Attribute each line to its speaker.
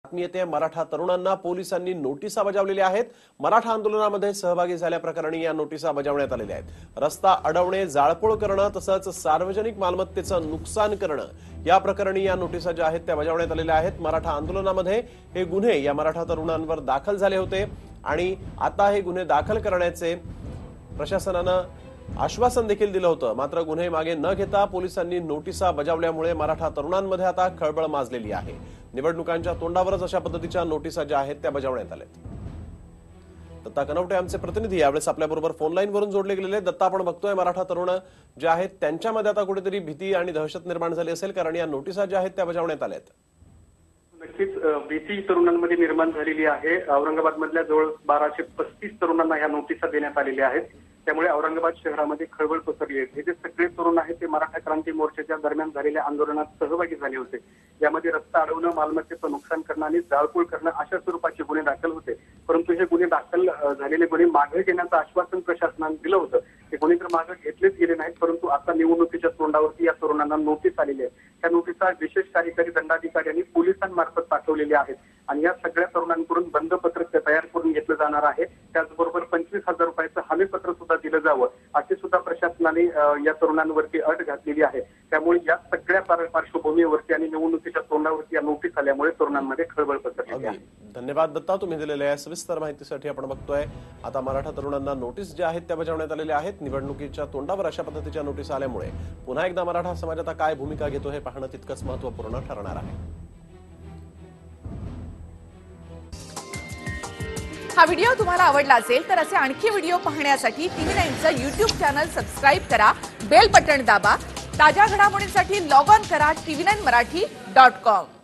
Speaker 1: बातमी येते मराठा तरुणांना पोलिसांनी नोटिसा बजावलेल्या आहेत। मराठा आंदोलनामध्ये सहभागी झाल्याप्रकरणी या नोटिसा बजावण्यात आलेल्या आहेत। रस्ता अडवणे, जाळपोळ करणं तसंच सार्वजनिक मालमत्तेचं नुकसान करणं या प्रकरणी या नोटिसा ज्या आहेत त्या बजावण्यात आलेल्या आहेत। मराठा आंदोलनामध्ये हे गुन्हे या मराठा तरुणांवर दाखल झाले होते आणि आता हे गुन्हे दाखल करण्याचे प्रशासनानं आश्वासन देखील दिलं होतं। मात्र गुन्हे मागे न घेता पोलिसांनी नोटिसा बजावल्यामुळे मराठा तरुणांमध्ये आता खळबळ माजलेली आहे। निवडणुकांच्या तोंडावरच अशा पद्धतीच्या नोटिसा ज्या आहेत त्या बजावण्यात आल्यात। दत्ता कनवटे आमचे प्रतिनिधी यावेळेस आपल्याबरोबर फोन लाईन वरून जोडले गेलेले। दत्ता, आपण बघतोय मराठा तरुण जे आहेत त्यांच्यामध्ये आता कुठेतरी भीती आणि दहशत निर्माण झाली असेल, कारण या नोटिसा ज्या आहेत त्या बजावण्यात आल्यात।
Speaker 2: नक्कीच भीती तरुणांमध्ये निर्माण झालेली आहे। औरंगाबाद मधल्या जवळ 1235 तरुणांना ह्या नोटिसा देण्यात आलेल्या आहेत। त्यामुळे औरंगाबाद शहरामध्ये खळबळ पसरली आहे। हे जे सगळे तरुण आहेत ते मराठा क्रांती मोर्चाच्या दरम्यान झालेल्या आंदोलनात सहभागी झाले होते। यामध्ये रस्ता अडवणं, मालमत्तेचं नुकसान करणं आणि जाळपोळ करणं अशा स्वरूपाचे गुन्हे दाखल होते। परंतु हे गुन्हे दाखल झालेले गुन्हे मागे घेण्याचं आश्वासन प्रशासनाने दिलं होतं। ते गुन्हे तर मागे घेतलेच गेले नाहीत, परंतु आता निवडणुकीच्या तोंडावरती या तरुणांना नोटीस आलेली आहे। त्या नोटिसा विशेष कार्यकारी दंडाधिकारी यांनी पोलिसांमार्फत पाठवलेल्या आहेत आणि या सगळ्या तरुणांकडून बंधपत्र तयार करून घेतलं जाणार आहे। त्याचबरोबर 25,000 रुपयाचं हमीपत्र सुद्धा दिलं जावं अशी सुद्धा प्रशासनाने या तरुणांवरती अट घातलेली आहे। त्यामुळे या सगळ्या पार्श्वभूमीवरती आणि निवडणुकीच्या तोंडावरती या नोटीस आल्यामुळे तरुणांमध्ये खळबळ पसरली आहे।
Speaker 1: धन्यवाद दत्ता, तुम्ही दिलेल्या सविस्तर माहितीसाठी। आपण बघतोय आता मराठा तरुणांना नोटीस ज्या आहेत त्या बजावण्यात आलेल्या आहेत। निवडणुकीच्या तोंडावर अशा पद्धतीच्या नोटीस आल्यामुळे पुन्हा एकदा मराठा समाज आता काय भूमिका घेतो हे पाहणं तितकंच महत्त्वपूर्ण ठरणार आहे।
Speaker 3: हा व्हिडिओ तुम्हाला आवडला असेल तर असे आणखी व्हिडिओ पाहण्यासाठी TV9चं YouTube चॅनल सबस्क्राइब करा, बेल बटन दाबा। ताज्या घडामोडींसाठी लॉग ऑन करा tv9marathi.com।